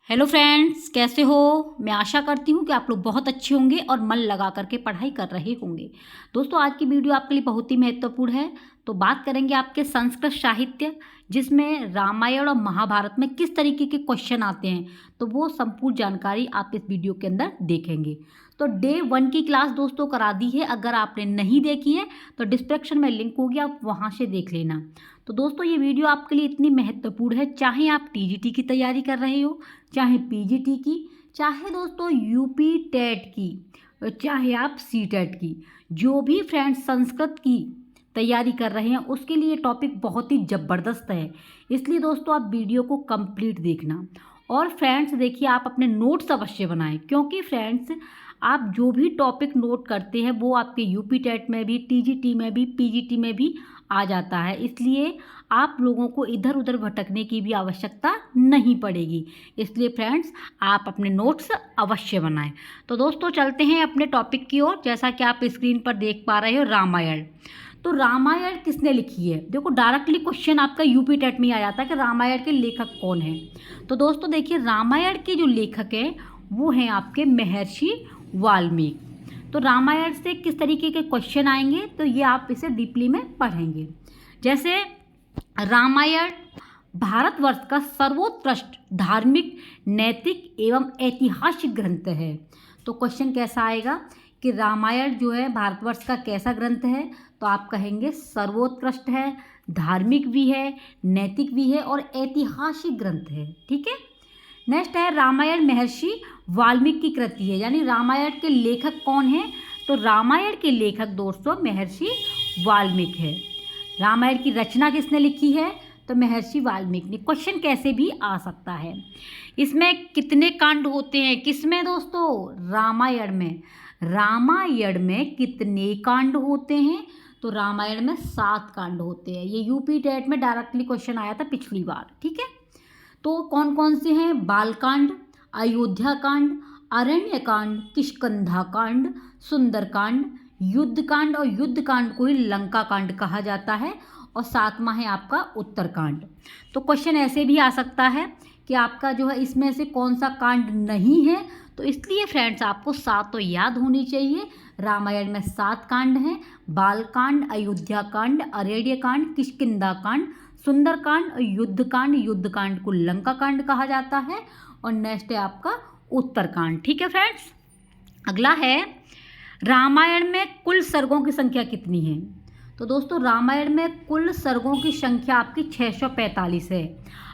Hello friends, कैसे हो। मैं आशा करती हूँ कि आप लोग बहुत अच्छे होंगे और मन लगा करके पढ़ाई कर रहे होंगे। दोस्तों, आज की वीडियो आपके लिए बहुत ही महत्वपूर्ण है। तो बात करेंगे आपके संस्कृत साहित्य, जिसमें रामायण और महाभारत में किस तरीके के क्वेश्चन आते हैं, तो वो संपूर्ण जानकारी आप इस वीडियो के अंदर देखेंगे। तो डे 1 की क्लास दोस्तों करा दी है। अगर आपने नहीं देखी है तो डिस्क्रिप्शन में लिंक होगी, आप वहाँ से देख लेना। तो दोस्तों, ये वीडियो आपके लिए इतनी महत्वपूर्ण है, चाहे आप टीजीटी की तैयारी कर रहे हो, चाहे पीजीटी की, चाहे दोस्तों यूपी टेट की, और चाहे आप सीटेट की, जो भी फ्रेंड्स संस्कृत की तैयारी कर रहे हैं उसके लिए टॉपिक बहुत ही ज़बरदस्त है। इसलिए दोस्तों आप वीडियो को कंप्लीट देखना। और फ्रेंड्स देखिए, आप अपने नोट्स अवश्य बनाएं, क्योंकि फ्रेंड्स आप जो भी टॉपिक नोट करते हैं वो आपके यूपी टेट में भी, टीजीटी में भी, पीजीटी में भी आ जाता है। इसलिए आप लोगों को इधर उधर भटकने की भी आवश्यकता नहीं पड़ेगी। इसलिए फ्रेंड्स आप अपने नोट्स अवश्य बनाएं। तो दोस्तों चलते हैं अपने टॉपिक की ओर। जैसा कि आप स्क्रीन पर देख पा रहे हो, रामायण। तो रामायण किसने लिखी है? देखो, डायरेक्टली क्वेश्चन आपका यूपी टेट में आ जाता है कि रामायण के लेखक कौन है। तो दोस्तों देखिए, रामायण के जो लेखक हैं वो हैं आपके महर्षि वाल्मीकि। तो रामायण से किस तरीके के क्वेश्चन आएंगे तो ये आप इसे डीपली में पढ़ेंगे। जैसे रामायण भारतवर्ष का सर्वोत्कृष्ट धार्मिक, नैतिक एवं ऐतिहासिक ग्रंथ है। तो क्वेश्चन कैसा आएगा कि रामायण जो है भारतवर्ष का कैसा ग्रंथ है, तो आप कहेंगे सर्वोत्कृष्ट है, धार्मिक भी है, नैतिक भी है और ऐतिहासिक ग्रंथ है। ठीक है। नेक्स्ट है रामायण महर्षि वाल्मीकि की कृति है, यानी रामायण के लेखक कौन है? तो रामायण के लेखक दोस्तों महर्षि वाल्मीकि है। रामायण की रचना किसने लिखी है? तो महर्षि वाल्मीकि ने। क्वेश्चन कैसे भी आ सकता है। इसमें कितने कांड होते हैं? किसमें दोस्तों? रामायण में। रामायण में कितने कांड होते हैं? तो रामायण में 7 कांड होते हैं। ये यूपी टेट में डायरेक्टली क्वेश्चन आया था पिछली बार। ठीक है। तो कौन कौन से हैं? बालकांड, अयोध्या कांड, अरण्य कांड, किष्किंधा कांड, सुंदरकांड, युद्ध कांड, और युद्ध कांड को ही लंका कांड कहा जाता है, और 7वां है आपका उत्तरकांड। तो क्वेश्चन ऐसे भी आ सकता है कि आपका जो है इसमें से कौन सा कांड नहीं है। तो इसलिए फ्रेंड्स आपको 7 तो याद होनी चाहिए। रामायण में 7 कांड हैं: बालकांड, अयोध्या कांड, अरण्य कांड, किष्किंधा कांड, सुंदरकांड और युद्धकांड। युद्धकांड को लंका कांड कहा जाता है। और नेक्स्ट है आपका उत्तरकांड। ठीक है फ्रेंड्स। अगला है रामायण में कुल सर्गों की संख्या कितनी है? तो दोस्तों रामायण में कुल सर्गों की संख्या आपकी 645 है।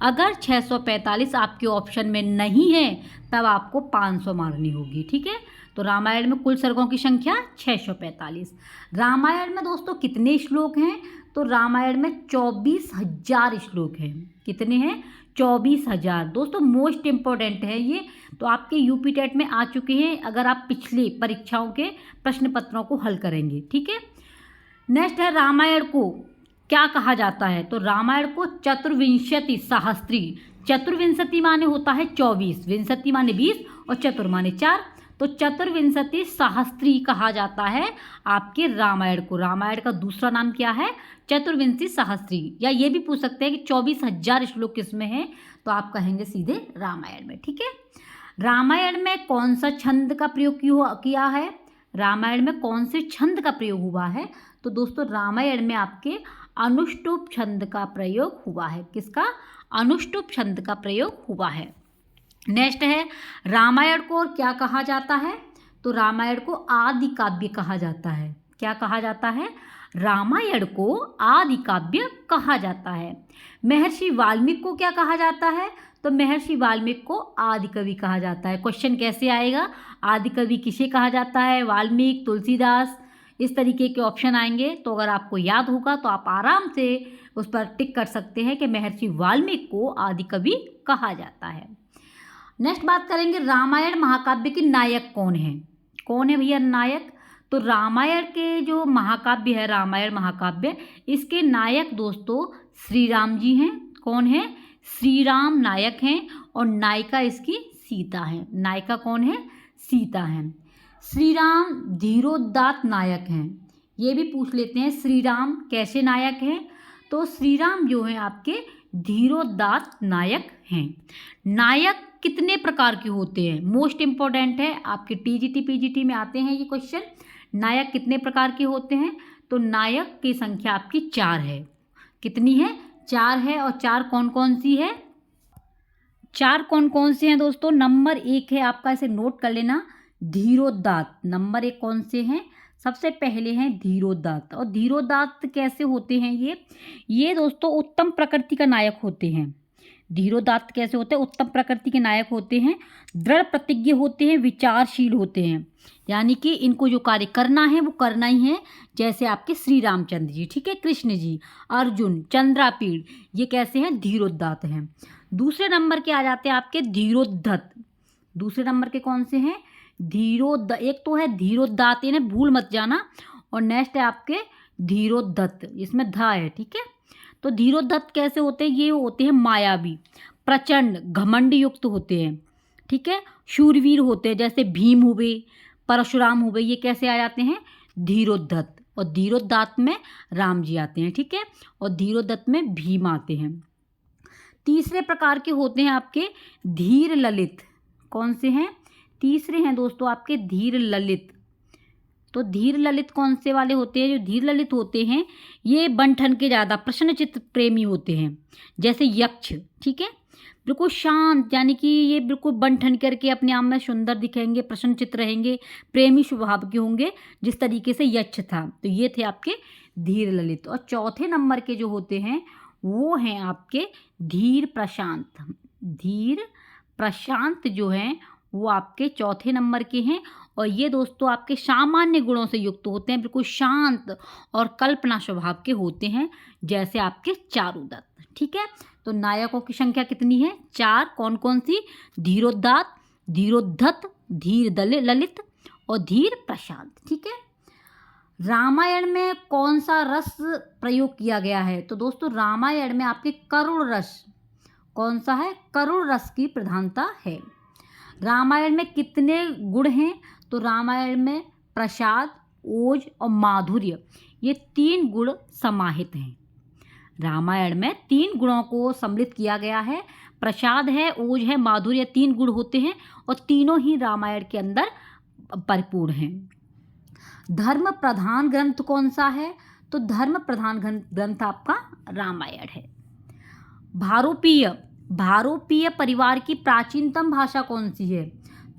अगर 645 आपके ऑप्शन में नहीं है तब आपको 500 मारनी होगी। ठीक है। तो रामायण में कुल सर्गों की संख्या 645। रामायण में दोस्तों कितने श्लोक हैं? तो रामायण में 24,000 श्लोक हैं। कितने हैं? 24,000। दोस्तों मोस्ट इम्पोर्टेंट है ये, तो आपके यूपी टेट में आ चुके हैं अगर आप पिछली परीक्षाओं के प्रश्न पत्रों को हल करेंगे। ठीक है। नेक्स्ट है रामायण को क्या कहा जाता है? तो रामायण को चतुर्विंशति सहस्त्री। चतुर्विंशति माने होता है 24, विंशति माने 20 और चतुर माने 4। तो चतुर्विंशति सहस्त्री कहा जाता है आपके रामायण को। रामायण का दूसरा नाम क्या है? चतुर्विंशति सहस्त्री। या ये भी पूछ सकते हैं कि 24,000 श्लोक किसमें हैं, तो आप कहेंगे सीधे रामायण में। ठीक है। रामायण में कौन सा छंद का प्रयोग किया है? रामायण में कौन से छंद का प्रयोग हुआ है? तो दोस्तों रामायण में आपके अनुष्टुप छंद का प्रयोग हुआ है। किसका? अनुष्टुप छंद का प्रयोग हुआ है। नेक्स्ट है रामायण को और क्या कहा जाता है? तो रामायण को आदि काव्य कहा जाता है। क्या कहा जाता है? रामायण को आदि काव्य कहा जाता है। महर्षि वाल्मीकि को क्या कहा जाता है? तो महर्षि वाल्मीकि को आदि कवि कहा जाता है। क्वेश्चन कैसे आएगा? आदि कवि किसे कहा जाता है? वाल्मीकि, तुलसीदास, इस तरीके के ऑप्शन आएंगे। तो अगर आपको याद होगा तो आप आराम से उस पर टिक कर सकते हैं कि महर्षि वाल्मीकि को आदि कवि कहा जाता है। नेक्स्ट बात करेंगे रामायण महाकाव्य के नायक कौन है? कौन है भैया नायक? तो रामायण के जो महाकाव्य है, रामायण महाकाव्य, इसके नायक दोस्तों श्री राम जी हैं। कौन है? श्री राम नायक हैं। और नायिका इसकी सीता है। नायिका कौन है? सीता है। श्री राम धीरोदात्त नायक हैं। ये भी पूछ लेते हैं श्री राम कैसे नायक हैं? तो श्री राम जो हैं आपके धीरोदात्त नायक हैं। नायक कितने प्रकार के होते हैं? मोस्ट इम्पोर्टेंट है, आपके टीजीटी पीजीटी में आते हैं ये क्वेश्चन। नायक कितने प्रकार के होते हैं? तो नायक की संख्या आपकी 4 है। कितनी है? 4 है। और 4 कौन कौन सी है? 4 कौन कौन से हैं दोस्तों? नंबर 1 है आपका, इसे नोट कर लेना, धीरोदात्त। नंबर 1 कौन से हैं? सबसे पहले हैं धीरोदात्त। और धीरोदात्त कैसे होते हैं ये दोस्तों उत्तम प्रकृति का नायक होते हैं। धीरोदात्त कैसे होते हैं? उत्तम प्रकृति के नायक होते हैं, दृढ़ प्रतिज्ञ होते हैं, विचारशील होते हैं। यानी कि इनको जो कार्य करना है वो करना ही है। जैसे आपके श्री रामचंद्र जी, ठीक है, कृष्ण जी, अर्जुन, चंद्रापीड़, ये कैसे हैं? धीरोदात्त हैं। दूसरे नंबर के आ जाते हैं आपके धीरोद्धत। दूसरे नंबर के कौन से हैं? एक तो है धीरोदात्त, इन्हें भूल मत जाना। और नेक्स्ट है आपके धीरोद्धत, इसमें ध है, ठीक है। तो धीरोद्धत कैसे होते हैं? ये होते हैं मायावी, प्रचंड, घमंड युक्त होते हैं, ठीक है। शूरवीर होते हैं, जैसे भीम हुए, परशुराम हुए, ये कैसे आ जाते हैं? धीरोद्धत। और धीरोदात्त में राम जी आते हैं, ठीक है। और धीरोद्धत में भीम आते हैं। तीसरे प्रकार के होते हैं आपके धीर ललित। कौन से हैं? तीसरे हैं दोस्तों आपके धीर ललित। तो धीर ललित कौन से वाले होते हैं? जो धीर ललित होते हैं ये बन-ठन के ज़्यादा प्रसन्नचित्त प्रेमी होते हैं, जैसे यक्ष, ठीक है। बिल्कुल शांत, यानी कि ये बिल्कुल बन-ठन करके अपने आप में सुंदर दिखेंगे, प्रसन्नचित्त रहेंगे, प्रेमी स्वभाव के होंगे, जिस तरीके से यक्ष था। तो ये थे आपके धीर ललित। और चौथे नंबर के जो होते हैं वो हैं आपके धीर प्रशांत। धीर प्रशांत जो हैं वो आपके चौथे नंबर के हैं। और ये दोस्तों आपके सामान्य गुणों से युक्त होते हैं, बिल्कुल शांत और कल्पना स्वभाव के होते हैं, जैसे आपके चारुदत्त, ठीक है। तो नायकों की संख्या कितनी है? 4। कौन कौन सी? धीरोदात्त, धीरोद्धत, धीर ललित और धीर प्रशांत, ठीक है। रामायण में कौन सा रस प्रयोग किया गया है? तो दोस्तों रामायण में आपके करुण रस, कौन सा है? करुण रस की प्रधानता है। रामायण में कितने गुण हैं? तो रामायण में प्रसाद, ओज और माधुर्य, ये 3 गुण समाहित हैं। रामायण में 3 गुणों को सम्मिलित किया गया है। प्रसाद है, ओज है, माधुर्य, 3 गुण होते हैं और तीनों ही रामायण के अंदर परिपूर्ण हैं। धर्म प्रधान ग्रंथ कौन सा है? तो धर्म प्रधान ग्रंथ आपका रामायण है। भारोपीय परिवार की प्राचीनतम भाषा कौन सी है?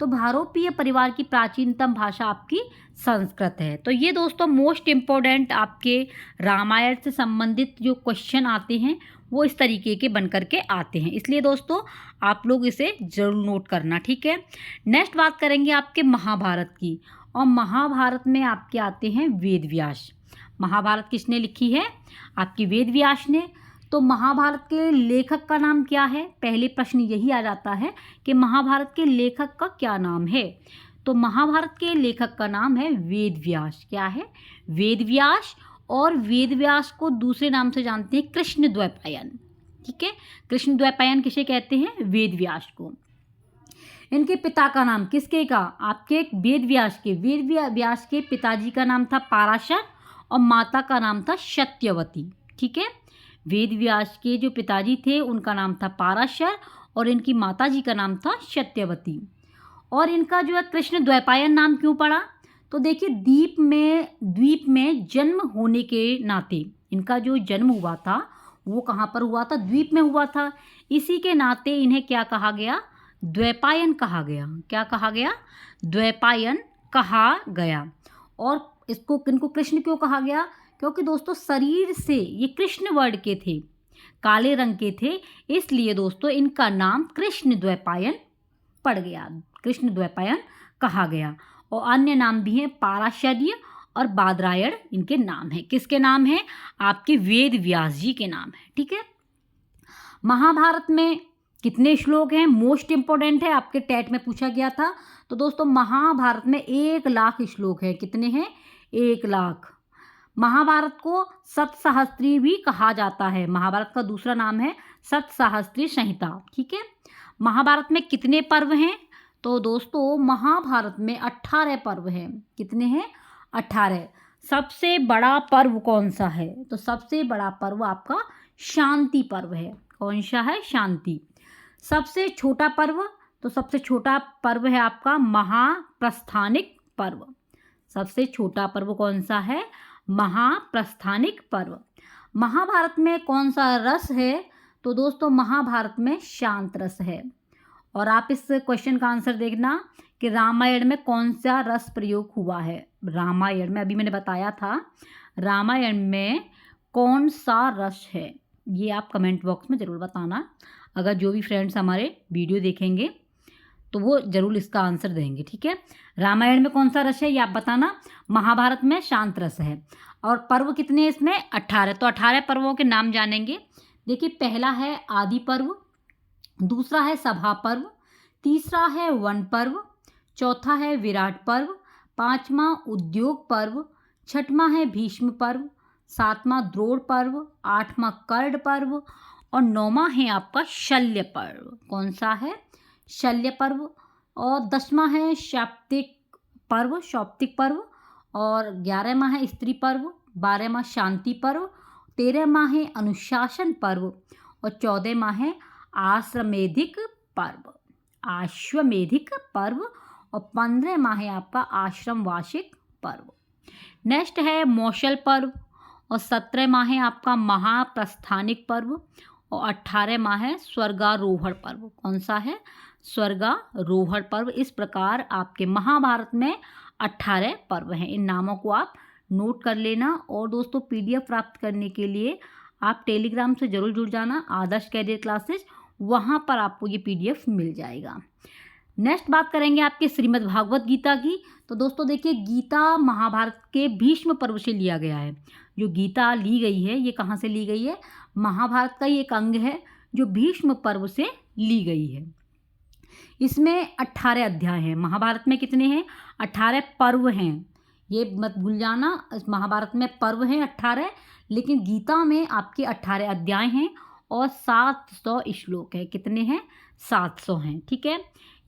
तो भारोपीय परिवार की प्राचीनतम भाषा आपकी संस्कृत है। तो ये दोस्तों मोस्ट इम्पोर्टेंट आपके रामायण से संबंधित जो क्वेश्चन आते हैं वो इस तरीके के बन करके आते हैं, इसलिए दोस्तों आप लोग इसे ज़रूर नोट करना, ठीक है। नेक्स्ट बात करेंगे आपके महाभारत की। और महाभारत में आपके आते हैं वेद व्यास। महाभारत किसने लिखी है? आपकी वेद व्यास ने। तो महाभारत के लेखक का नाम क्या है? पहले प्रश्न यही आ जाता है कि महाभारत के लेखक का क्या नाम है। तो महाभारत के लेखक का नाम है वेद व्यास। क्या है? वेद व्यास। और वेद व्यास को दूसरे नाम से जानते हैं कृष्णद्वैपायन, ठीक है। कृष्णद्वैपायन किसे कहते हैं? वेद व्यास को। इनके पिता का नाम किसके का? आपके वेद व्यास के। वेद व्यास के पिताजी का नाम था पाराशर और माता का नाम था सत्यवती, ठीक है। वेद व्यास के जो पिताजी थे उनका नाम था पाराशर और इनकी माताजी का नाम था सत्यवती। और इनका जो है कृष्णद्वैपायन नाम क्यों पड़ा? तो देखिए द्वीप में जन्म होने के नाते इनका जो जन्म हुआ था वो कहाँ पर हुआ था? द्वीप में हुआ था। इसी के नाते इन्हें क्या कहा गया? द्वैपायन कहा गया। क्या कहा गया? द्वैपायन कहा गया। और इनको कृष्ण क्यों कहा गया? क्योंकि दोस्तों शरीर से ये कृष्ण वर्ण के थे, काले रंग के थे, इसलिए दोस्तों इनका नाम कृष्णद्वैपायन पड़ गया, कृष्णद्वैपायन कहा गया। और अन्य नाम भी हैं, पाराशर्य और बादरायण इनके नाम हैं। किसके नाम हैं? आपके वेद व्यास जी के नाम है, ठीक है। महाभारत में कितने श्लोक हैं? मोस्ट इम्पोर्टेंट है, आपके टेट में पूछा गया था। तो दोस्तों महाभारत में 1,00,000 श्लोक हैं। कितने हैं? 1,00,000। महाभारत को सतसहस्त्री भी कहा जाता है। महाभारत का दूसरा नाम है सतसहस्त्री संहिता, ठीक है। महाभारत में कितने पर्व हैं? तो दोस्तों महाभारत में 18 पर्व हैं। कितने हैं? 18। सबसे बड़ा पर्व कौन सा है? तो सबसे बड़ा पर्व आपका शांति पर्व है। कौन सा है? शांति। सबसे छोटा पर्व? तो सबसे छोटा पर्व है आपका महाप्रस्थानिक पर्व। सबसे छोटा पर्व कौन सा है? महाप्रस्थानिक पर्व। महाभारत में कौन सा रस है? तो दोस्तों महाभारत में शांत रस है। और आप इस क्वेश्चन का आंसर देखना कि रामायण में कौन सा रस प्रयोग हुआ है। रामायण में, अभी मैंने बताया था, रामायण में कौन सा रस है, ये आप कमेंट बॉक्स में ज़रूर बताना। अगर जो भी फ्रेंड्स हमारे वीडियो देखेंगे तो वो ज़रूर इसका आंसर देंगे, ठीक है। रामायण में कौन सा रस है ये आप बताना। महाभारत में शांत रस है। और पर्व कितने हैं इसमें? 18। तो 18 पर्वों के नाम जानेंगे। देखिए, पहला है आदि पर्व, दूसरा है सभा पर्व, तीसरा है वन पर्व, चौथा है विराट पर्व, पांचवा उद्योग पर्व, छठवां है भीष्म पर्व, सातवां द्रोण पर्व, आठवां कर्ण पर्व और नौवां है आपका शल्य पर्व। कौन सा है? शल्य पर्व। और 10वां है शैप्तिक पर्व और 11वां है स्त्री पर्व, 12वां शांति पर्व, 13वां है अनुशासन पर्व और 14वां है आश्वमेधिक पर्व और 15वां है आपका आश्रम वार्षिक पर्व। नेक्स्ट है मौसल पर्व और 17वां है आपका महाप्रस्थानिक पर्व और 18वां है स्वर्गारोहण पर्व। कौन सा है? स्वर्गारोहण पर्व। इस प्रकार आपके महाभारत में 18 पर्व हैं। इन नामों को आप नोट कर लेना। और दोस्तों PDF प्राप्त करने के लिए आप टेलीग्राम से ज़रूर जुड़ जाना, आदर्श कैरियर क्लासेज, वहाँ पर आपको ये PDF मिल जाएगा। नेक्स्ट बात करेंगे आपके श्रीमद् भागवत गीता की। तो दोस्तों देखिए, गीता महाभारत के भीष्म पर्व से लिया गया है। जो गीता ली गई है ये कहाँ से ली गई है? महाभारत का ही एक अंग है जो भीष्म पर्व से ली गई है। इसमें 18 अध्याय हैं। महाभारत में कितने हैं? 18 पर्व हैं। ये मत भूल जाना, इस महाभारत में पर्व हैं 18, लेकिन गीता में आपके 18 अध्याय हैं और 700 श्लोक हैं। कितने हैं? 700 हैं, ठीक है।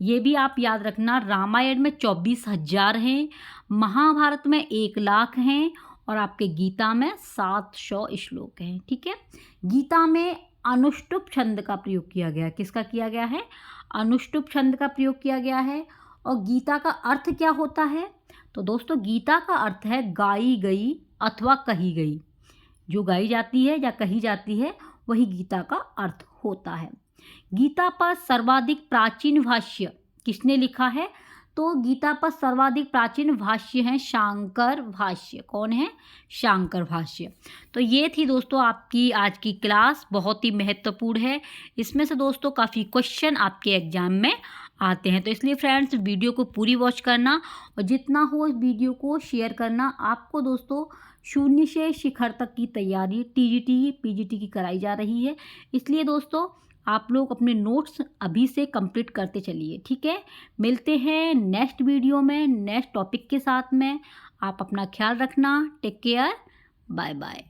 ये भी आप याद रखना। रामायण में 24,000 हैं, महाभारत में 1,00,000 हैं और आपके गीता में 700 श्लोक हैं, ठीक है। गीता में अनुष्टुप छंद का प्रयोग किया गया है। किसका किया गया है? अनुष्टुप छंद का प्रयोग किया गया है। और गीता का अर्थ क्या होता है? तो दोस्तों गीता का अर्थ है गाई गई अथवा कही गई। जो गाई जाती है या कही जाती है वही गीता का अर्थ होता है। गीता पर सर्वाधिक प्राचीन भाष्य किसने लिखा है? तो गीता पर सर्वाधिक प्राचीन भाष्य हैं शांकर भाष्य। कौन है? शांकर भाष्य। तो ये थी दोस्तों आपकी आज की क्लास, बहुत ही महत्वपूर्ण है। इसमें से दोस्तों काफ़ी क्वेश्चन आपके एग्जाम में आते हैं, तो इसलिए फ्रेंड्स वीडियो को पूरी वॉच करना और जितना हो इस वीडियो को शेयर करना। आपको दोस्तों 0 से शिखर तक की तैयारी TGT PGT की कराई जा रही है, इसलिए दोस्तों आप लोग अपने नोट्स अभी से कंप्लीट करते चलिए, ठीक है। मिलते हैं नेक्स्ट वीडियो में नेक्स्ट टॉपिक के साथ में। आप अपना ख्याल रखना। Take care, bye bye.